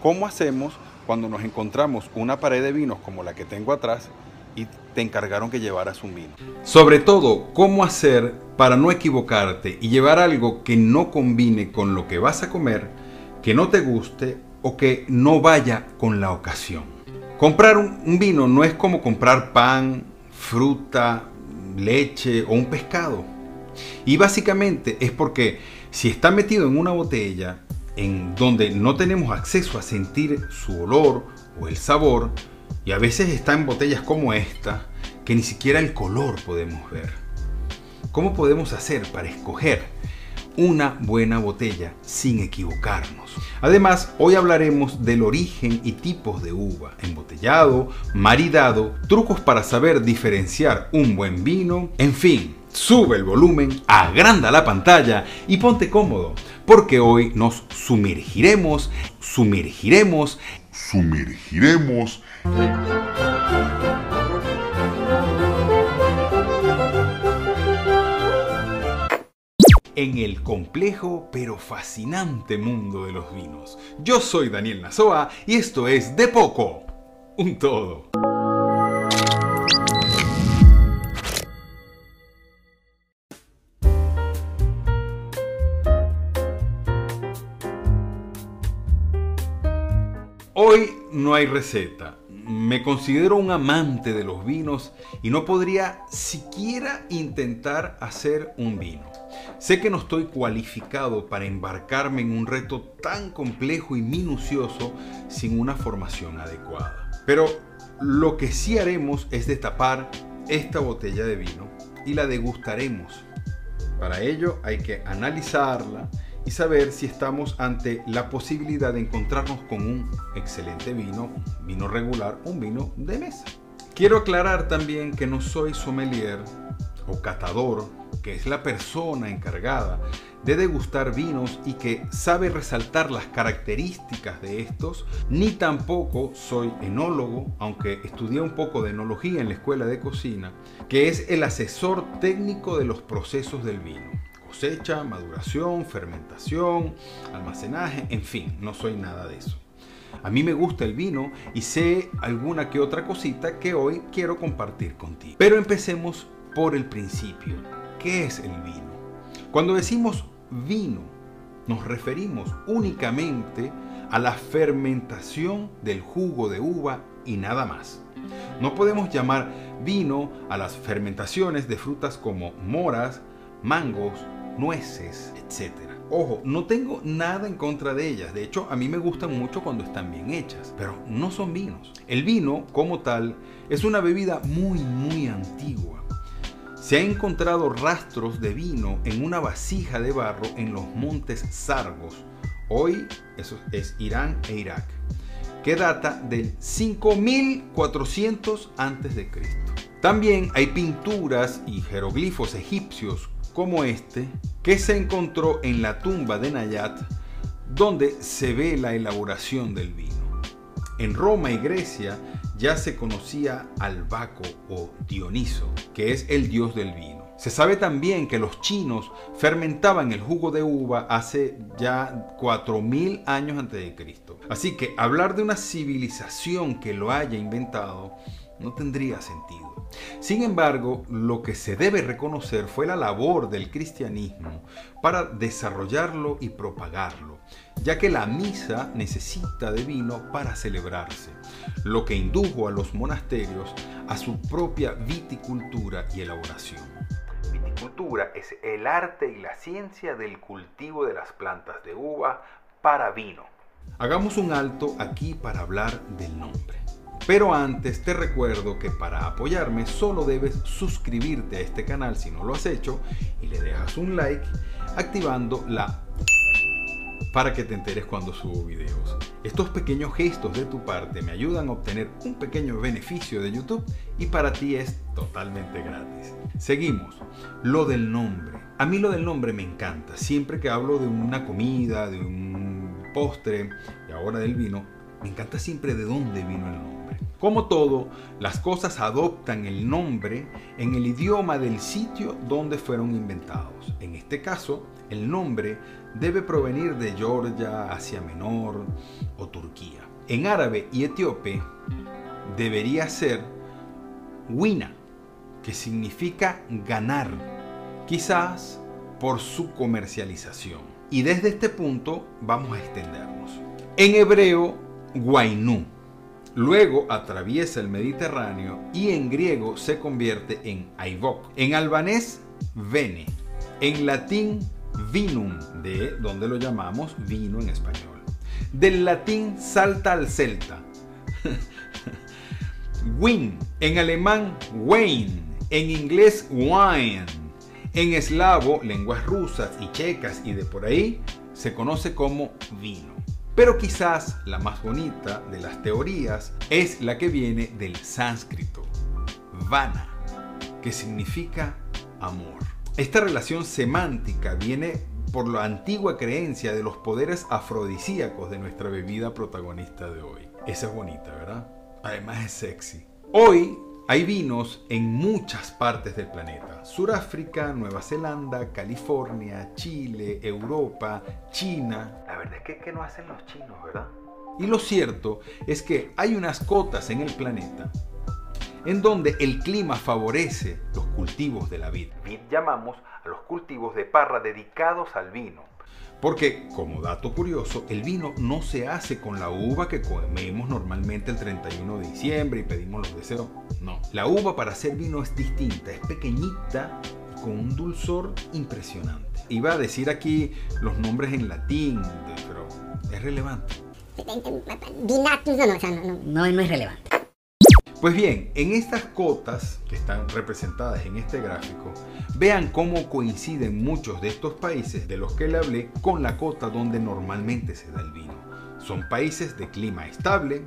¿Cómo hacemos cuando nos encontramos una pared de vinos como la que tengo atrás y te encargaron que llevaras un vino? Sobre todo, ¿cómo hacer para no equivocarte y llevar algo que no combine con lo que vas a comer, que no te guste o que no vaya con la ocasión? Comprar un vino no es como comprar pan, fruta, leche o un pescado. Y básicamente es porque si está metido en una botella en donde no tenemos acceso a sentir su olor o el sabor, y a veces está en botellas como esta, que ni siquiera el color podemos ver. ¿Cómo podemos hacer para escoger una buena botella sin equivocarnos? Además, hoy hablaremos del origen y tipos de uva, embotellado, maridado, trucos para saber diferenciar un buen vino, en fin. Sube el volumen, agranda la pantalla y ponte cómodo, porque hoy nos sumergiremos en el complejo pero fascinante mundo de los vinos. Yo soy Daniel Nazoa y esto es De Poco, un Todo. Hoy no hay receta. Me considero un amante de los vinos y no podría siquiera intentar hacer un vino. Sé que no estoy cualificado para embarcarme en un reto tan complejo y minucioso sin una formación adecuada. Pero lo que sí haremos es destapar esta botella de vino y la degustaremos. Para ello hay que analizarla y saber si estamos ante la posibilidad de encontrarnos con un excelente vino, un vino regular, un vino de mesa. Quiero aclarar también que no soy sommelier o catador, que es la persona encargada de degustar vinos y que sabe resaltar las características de estos, ni tampoco soy enólogo, aunque estudié un poco de enología en la escuela de cocina, que es el asesor técnico de los procesos del vino. Cosecha, maduración, fermentación, almacenaje, en fin, no soy nada de eso. A mí me gusta el vino y sé alguna que otra cosita que hoy quiero compartir contigo. Pero empecemos por el principio. ¿Qué es el vino? Cuando decimos vino, nos referimos únicamente a la fermentación del jugo de uva y nada más. No podemos llamar vino a las fermentaciones de frutas como moras, mangos, nueces, etc. Ojo, no tengo nada en contra de ellas. De hecho, a mí me gustan mucho cuando están bien hechas, pero no son vinos. El vino, como tal, es una bebida muy antigua. Se han encontrado rastros de vino en una vasija de barro en los montes Sargos. Hoy eso es Irán e Irak, que data del 5400 a.C. También hay pinturas y jeroglifos egipcios como este, que se encontró en la tumba de Nayat, donde se ve la elaboración del vino. En Roma y Grecia ya se conocía al Baco o Dioniso, que es el dios del vino. Se sabe también que los chinos fermentaban el jugo de uva hace ya 4000 años antes de Cristo. Así que hablar de una civilización que lo haya inventado no tendría sentido. Sin embargo, lo que se debe reconocer fue la labor del cristianismo para desarrollarlo y propagarlo, ya que la misa necesita de vino para celebrarse, lo que indujo a los monasterios a su propia viticultura y elaboración. Viticultura es el arte y la ciencia del cultivo de las plantas de uva para vino. Hagamos un alto aquí para hablar del nombre. Pero antes te recuerdo que para apoyarme solo debes suscribirte a este canal si no lo has hecho y le dejas un like activando la para que te enteres cuando subo videos. Estos pequeños gestos de tu parte me ayudan a obtener un pequeño beneficio de YouTube y para ti es totalmente gratis. Seguimos. Lo del nombre. A mí lo del nombre me encanta. Siempre que hablo de una comida, de un postre y ahora del vino, Me encanta siempre de dónde vino el nombre. Como todo, las cosas adoptan el nombre en el idioma del sitio donde fueron inventados. En este caso, el nombre debe provenir de Georgia, Asia Menor o Turquía. En árabe y etíope debería ser Wina, que significa ganar, quizás por su comercialización. Y desde este punto vamos a extendernos. En hebreo, Guainú. Luego atraviesa el Mediterráneo y en griego se convierte en Aivok. En albanés, Vene. En latín, Vinum, de donde lo llamamos vino en español. Del latín salta al celta. Win. En alemán, Wein. En inglés, wine. En eslavo, lenguas rusas y checas y de por ahí, se conoce como vino. Pero quizás la más bonita de las teorías es la que viene del sánscrito, vana, que significa amor. Esta relación semántica viene por la antigua creencia de los poderes afrodisíacos de nuestra bebida protagonista de hoy. Esa es bonita, ¿verdad? Además es sexy. Hoy hay vinos en muchas partes del planeta. Sudáfrica, Nueva Zelanda, California, Chile, Europa, China. La verdad es que no hacen los chinos, ¿verdad? Y lo cierto es que hay unas cotas en el planeta en donde el clima favorece los cultivos de la vid. Vid llamamos a los cultivos de parra dedicados al vino. Porque, como dato curioso, el vino no se hace con la uva que comemos normalmente el 31 de diciembre y pedimos los deseos. No, la uva para hacer vino es distinta, es pequeñita y con un dulzor impresionante. Iba a decir aquí los nombres en latín, pero es relevante. No es relevante. Pues bien, en estas cotas que están representadas en este gráfico, vean cómo coinciden muchos de estos países de los que le hablé con la cota donde normalmente se da el vino. Son países de clima estable,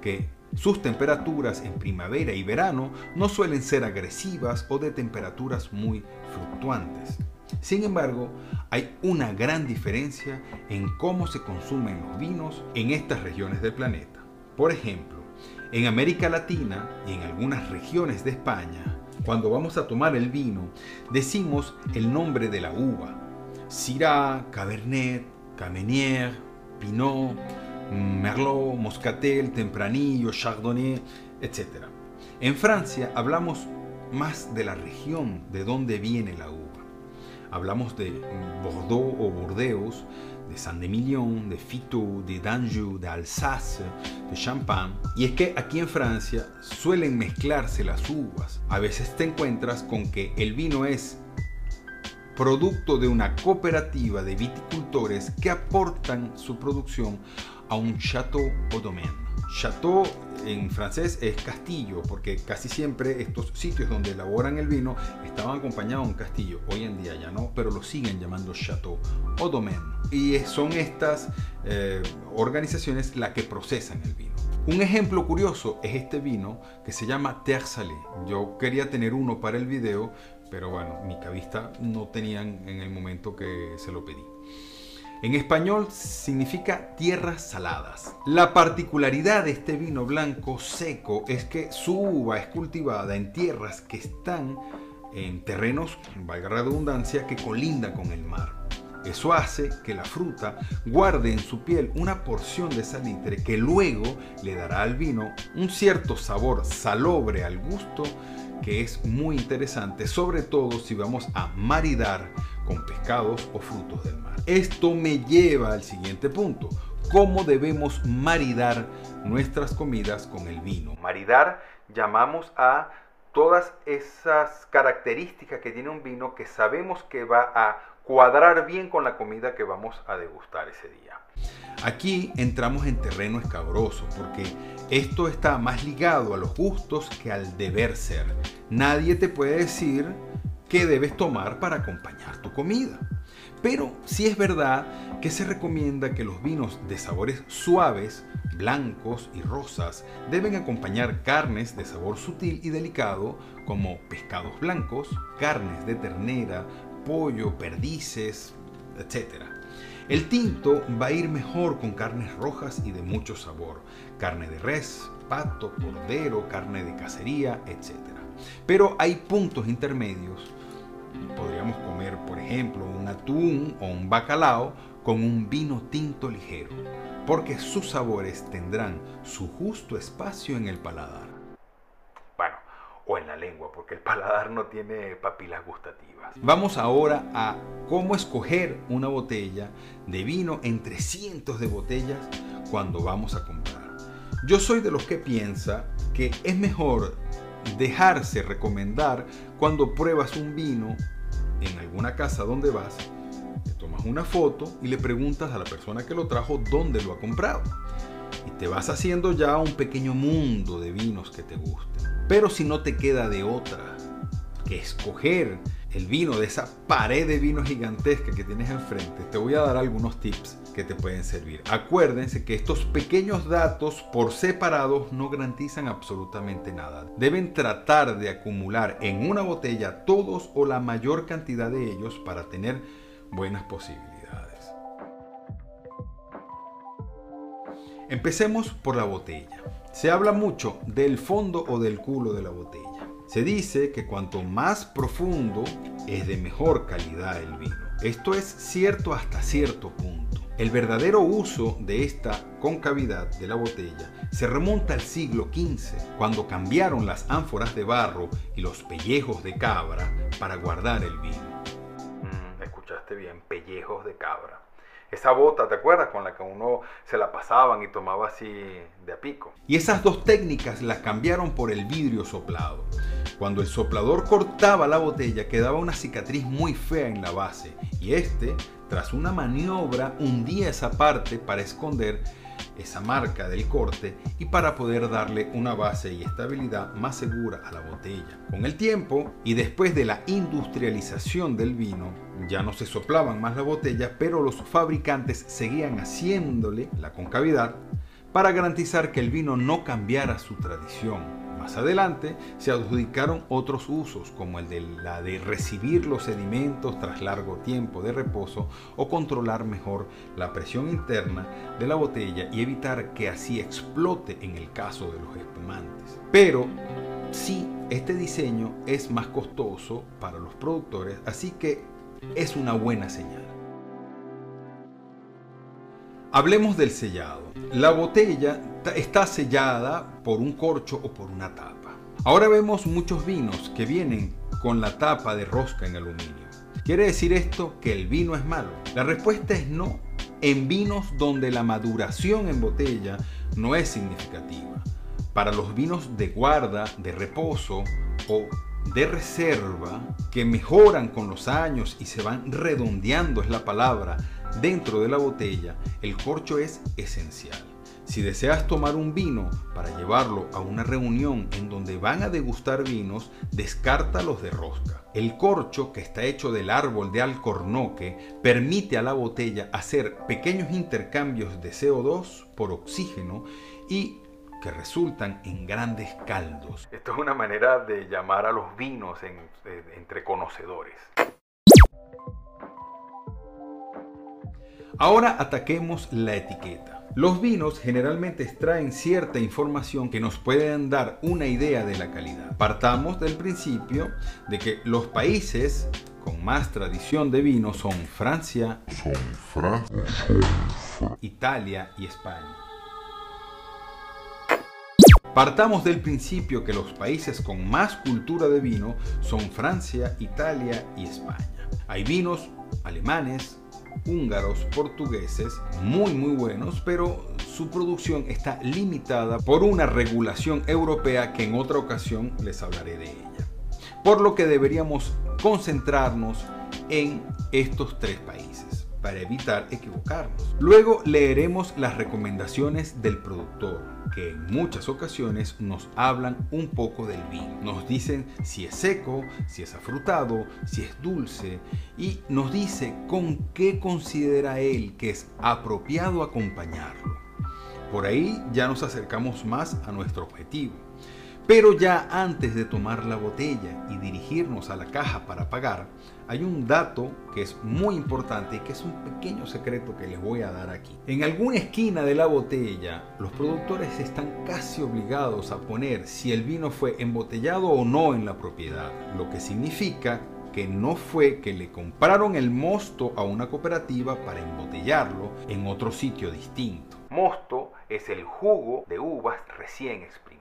que sus temperaturas en primavera y verano no suelen ser agresivas o de temperaturas muy fluctuantes. Sin embargo, hay una gran diferencia en cómo se consumen los vinos en estas regiones del planeta. Por ejemplo, en América Latina y en algunas regiones de España, cuando vamos a tomar el vino, decimos el nombre de la uva. Syrah, Cabernet, Carmenère, Pinot, Merlot, Moscatel, Tempranillo, Chardonnay, etc. En Francia hablamos más de la región de donde viene la uva. Hablamos de Bordeaux o Burdeos, de Saint-Émilion, de Fitou, de d'Anjou, de Alsace, de Champagne. Y es que aquí en Francia suelen mezclarse las uvas. A veces te encuentras con que el vino es producto de una cooperativa de viticultores que aportan su producción a un château o domaine. Château en francés es castillo, porque casi siempre estos sitios donde elaboran el vino estaban acompañados de un castillo. Hoy en día ya no, pero lo siguen llamando château o domaine. Y son estas organizaciones las que procesan el vino. Un ejemplo curioso es este vino que se llama Terre Salée. Yo quería tener uno para el video, pero bueno, mi cavista no tenían en el momento que se lo pedí. En español significa tierras saladas. La particularidad de este vino blanco seco es que su uva es cultivada en tierras que están en terrenos, valga la redundancia, que colindan con el mar. Eso hace que la fruta guarde en su piel una porción de salitre que luego le dará al vino un cierto sabor salobre al gusto que es muy interesante, sobre todo si vamos a maridar con pescados o frutos del mar. Esto me lleva al siguiente punto: ¿cómo debemos maridar nuestras comidas con el vino? Maridar llamamos a todas esas características que tiene un vino que sabemos que va a cuadrar bien con la comida que vamos a degustar ese día. Aquí entramos en terreno escabroso porque esto está más ligado a los gustos que al deber ser. Nadie te puede decir qué debes tomar para acompañar tu comida. Pero sí es verdad que se recomienda que los vinos de sabores suaves, blancos y rosas deben acompañar carnes de sabor sutil y delicado como pescados blancos, carnes de ternera, pollo, perdices, etc. El tinto va a ir mejor con carnes rojas y de mucho sabor, carne de res, pato, cordero, carne de cacería, etc. Pero hay puntos intermedios. Podríamos comer, por ejemplo, un atún o un bacalao con un vino tinto ligero, porque sus sabores tendrán su justo espacio en el paladar. Bueno, o en la lengua, porque el paladar no tiene papilas gustativas. Vamos ahora a cómo escoger una botella de vino entre cientos de botellas cuando vamos a comprar. Yo soy de los que piensa que es mejor dejarse recomendar cuando pruebas un vino en alguna casa donde vas, te tomas una foto y le preguntas a la persona que lo trajo dónde lo ha comprado. Y te vas haciendo ya un pequeño mundo de vinos que te gusten. Pero si no te queda de otra que escoger el vino de esa pared de vino gigantesca que tienes enfrente, te voy a dar algunos tips que te pueden servir. Acuérdense que estos pequeños datos por separados no garantizan absolutamente nada. Deben tratar de acumular en una botella todos o la mayor cantidad de ellos para tener buenas posibilidades. Empecemos por la botella. Se habla mucho del fondo o del culo de la botella. Se dice que cuanto más profundo es de mejor calidad el vino. Esto es cierto hasta cierto punto. El verdadero uso de esta concavidad de la botella se remonta al siglo XV, cuando cambiaron las ánforas de barro y los pellejos de cabra para guardar el vino. Escuchaste bien, pellejos de cabra. Esa bota, ¿te acuerdas? Con la que uno se la pasaban y tomaba así de a pico. Y esas dos técnicas las cambiaron por el vidrio soplado. Cuando el soplador cortaba la botella quedaba una cicatriz muy fea en la base y tras una maniobra, hundía esa parte para esconder esa marca del corte y para poder darle una base y estabilidad más segura a la botella. Con el tiempo y después de la industrialización del vino, ya no se soplaban más la botella, pero los fabricantes seguían haciéndole la concavidad para garantizar que el vino no cambiara su tradición. Más adelante se adjudicaron otros usos, como el de la de recibir los sedimentos tras largo tiempo de reposo o controlar mejor la presión interna de la botella y evitar que así explote en el caso de los espumantes. Pero sí, este diseño es más costoso para los productores, así que es una buena señal. Hablemos del sellado. La botella está sellada por un corcho o por una tapa. Ahora vemos muchos vinos que vienen con la tapa de rosca en aluminio. ¿Quiere decir esto que el vino es malo? La respuesta es no. En vinos donde la maduración en botella no es significativa. Para los vinos de guarda, de reposo o de reserva que mejoran con los años y se van redondeando, es la palabra, dentro de la botella, el corcho es esencial. Si deseas tomar un vino para llevarlo a una reunión en donde van a degustar vinos, descarta los de rosca. El corcho, que está hecho del árbol de alcornoque, permite a la botella hacer pequeños intercambios de CO2 por oxígeno y que resultan en grandes caldos. Esto es una manera de llamar a los vinos entre conocedores. Ahora ataquemos la etiqueta. Los vinos generalmente extraen cierta información que nos pueden dar una idea de la calidad. Partamos del principio de que los países con más tradición de vino son Francia, Italia y España. Partamos del principio que los países con más cultura de vino son Francia, Italia y España. Hay vinos alemanes, húngaros, portugueses, muy buenos, pero su producción está limitada por una regulación europea que en otra ocasión les hablaré de ella. Por lo que deberíamos concentrarnos en estos tres países para evitar equivocarnos. Luego leeremos las recomendaciones del productor, que en muchas ocasiones nos hablan un poco del vino. Nos dicen si es seco, si es afrutado, si es dulce y nos dice con qué considera él que es apropiado acompañarlo. Por ahí ya nos acercamos más a nuestro objetivo. Pero ya antes de tomar la botella y dirigirnos a la caja para pagar, hay un dato que es muy importante y que es un pequeño secreto que les voy a dar aquí. En alguna esquina de la botella, los productores están casi obligados a poner si el vino fue embotellado o no en la propiedad, lo que significa que no fue que le compraron el mosto a una cooperativa para embotellarlo en otro sitio distinto. Mosto es el jugo de uvas recién exprimido.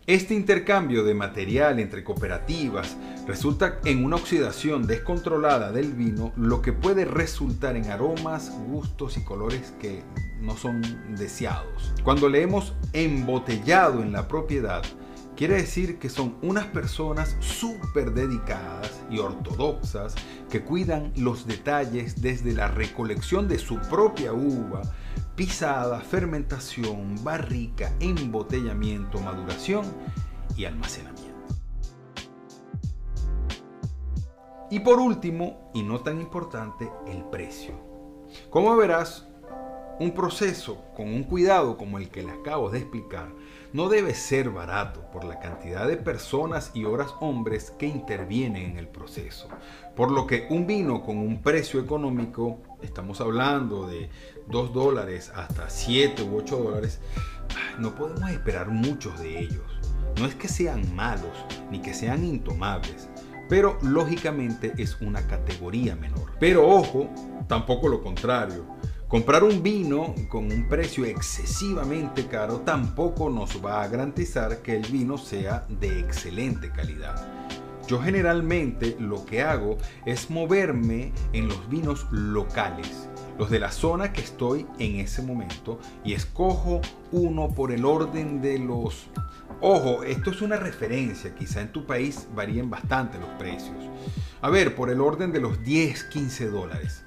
Este intercambio de material entre cooperativas resulta en una oxidación descontrolada del vino, lo que puede resultar en aromas, gustos y colores que no son deseados. Cuando leemos embotellado en la propiedad, quiere decir que son unas personas súper dedicadas y ortodoxas que cuidan los detalles desde la recolección de su propia uva, pisada, fermentación, barrica, embotellamiento, maduración y almacenamiento. Y por último, y no tan importante, el precio. Como verás, un proceso con un cuidado como el que le acabo de explicar no debe ser barato por la cantidad de personas y horas hombres que intervienen en el proceso. Por lo que un vino con un precio económico, estamos hablando de $2 hasta 7 u 8 dólares, no podemos esperar muchos de ellos. No es que sean malos ni que sean intomables, pero lógicamente es una categoría menor. Pero ojo, tampoco lo contrario. Comprar un vino con un precio excesivamente caro tampoco nos va a garantizar que el vino sea de excelente calidad. Yo generalmente lo que hago es moverme en los vinos locales, los de la zona que estoy en ese momento, y escojo uno por el orden de los... Ojo, esto es una referencia, quizá en tu país varíen bastante los precios. A ver, por el orden de los 10, 15 dólares.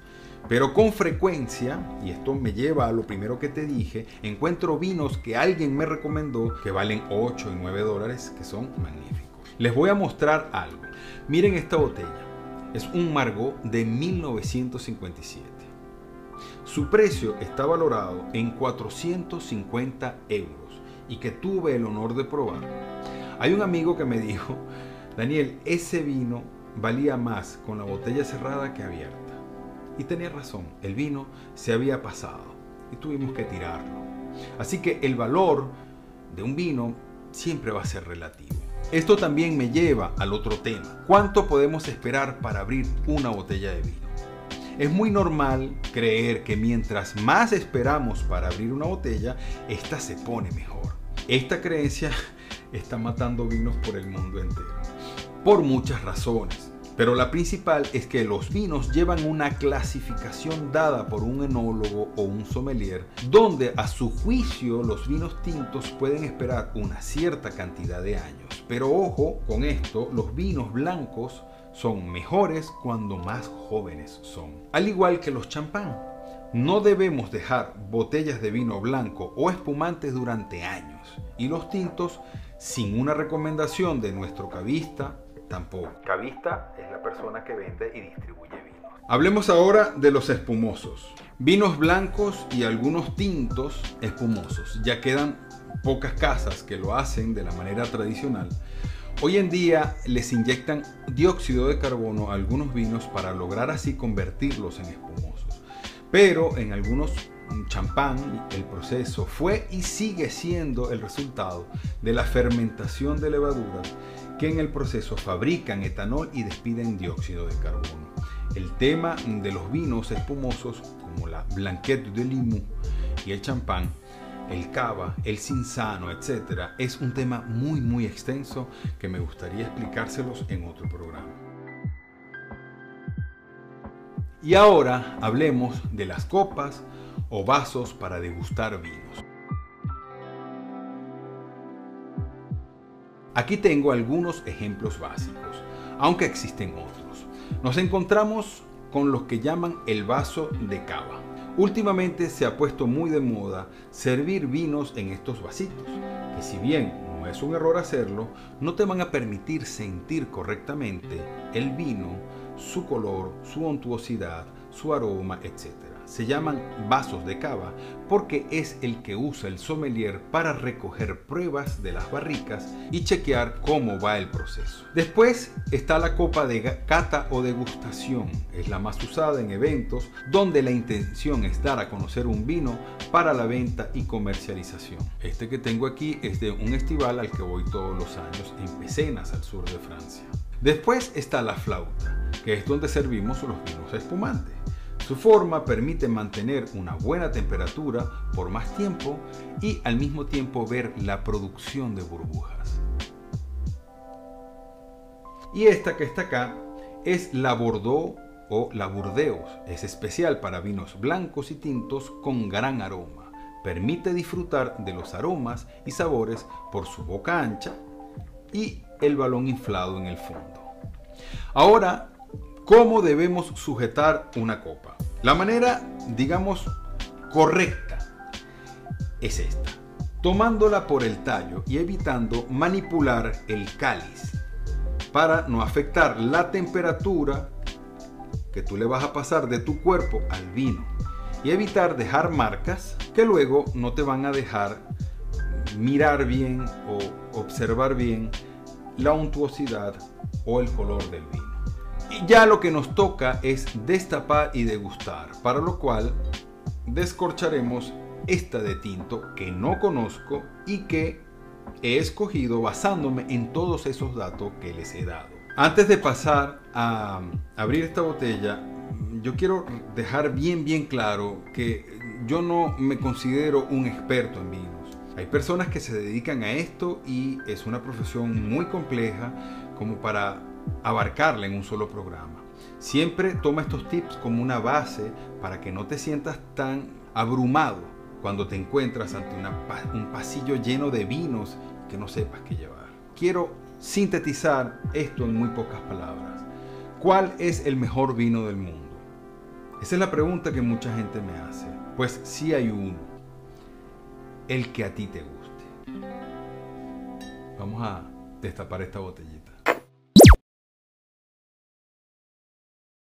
Pero con frecuencia, y esto me lleva a lo primero que te dije, encuentro vinos que alguien me recomendó que valen 8 y 9 dólares, que son magníficos. Les voy a mostrar algo. Miren esta botella. Es un Margaux de 1957. Su precio está valorado en 450 euros y que tuve el honor de probar. Hay un amigo que me dijo, Daniel, ese vino valía más con la botella cerrada que abierta. Y tenía razón, el vino se había pasado y tuvimos que tirarlo. Así que el valor de un vino siempre va a ser relativo. Esto también me lleva al otro tema. ¿Cuánto podemos esperar para abrir una botella de vino? Es muy normal creer que mientras más esperamos para abrir una botella, esta se pone mejor. Esta creencia está matando vinos por el mundo entero, por muchas razones. Pero la principal es que los vinos llevan una clasificación dada por un enólogo o un sommelier, donde a su juicio los vinos tintos pueden esperar una cierta cantidad de años. Pero ojo con esto, los vinos blancos son mejores cuando más jóvenes son. Al igual que los champán, no debemos dejar botellas de vino blanco o espumantes durante años. Y los tintos, sin una recomendación de nuestro cavista, tampoco. Cavista es la persona que vende y distribuye vinos. Hablemos ahora de los espumosos. Vinos blancos y algunos tintos espumosos. Ya quedan pocas casas que lo hacen de la manera tradicional. Hoy en día les inyectan dióxido de carbono a algunos vinos para lograr así convertirlos en espumosos. Pero en algunos champán el proceso fue y sigue siendo el resultado de la fermentación de levaduras que en el proceso fabrican etanol y despiden dióxido de carbono. El tema de los vinos espumosos como la Blanquette de Limoux y el champán, el cava, el cinzano, etc. es un tema muy extenso que me gustaría explicárselos en otro programa. Y ahora hablemos de las copas o vasos para degustar vinos. Aquí tengo algunos ejemplos básicos, aunque existen otros. Nos encontramos con los que llaman el vaso de cava. Últimamente se ha puesto muy de moda servir vinos en estos vasitos, que si bien no es un error hacerlo, no te van a permitir sentir correctamente el vino, su color, su untuosidad, su aroma, etc. Se llaman vasos de cava porque es el que usa el sommelier para recoger pruebas de las barricas y chequear cómo va el proceso. Después está la copa de cata o degustación. Es la más usada en eventos donde la intención es dar a conocer un vino para la venta y comercialización. Este que tengo aquí es de un festival al que voy todos los años en Pézenas, al sur de Francia. Después está la flauta, que es donde servimos los vinos espumantes. Su forma permite mantener una buena temperatura por más tiempo y al mismo tiempo ver la producción de burbujas. Y esta que está acá es la Bordeaux o la Burdeos. Es especial para vinos blancos y tintos con gran aroma. Permite disfrutar de los aromas y sabores por su boca ancha y el balón inflado en el fondo. Ahora, ¿cómo debemos sujetar una copa? La manera, digamos, correcta es esta. Tomándola por el tallo y evitando manipular el cáliz para no afectar la temperatura que tú le vas a pasar de tu cuerpo al vino y evitar dejar marcas que luego no te van a dejar mirar bien o observar bien la untuosidad o el color del vino. Y ya lo que nos toca es destapar y degustar, para lo cual descorcharemos esta de tinto que no conozco y que he escogido basándome en todos esos datos que les he dado. Antes de pasar a abrir esta botella, yo quiero dejar bien claro que yo no me considero un experto en vinos. Hay personas que se dedican a esto y es una profesión muy compleja como para abarcarla en un solo programa. Siempre toma estos tips como una base para que no te sientas tan abrumado cuando te encuentras ante un pasillo lleno de vinos que no sepas qué llevar. Quiero sintetizar esto en muy pocas palabras. ¿Cuál es el mejor vino del mundo? Esa es la pregunta que mucha gente me hace. Pues sí hay uno. El que a ti te guste. Vamos a destapar esta botellita.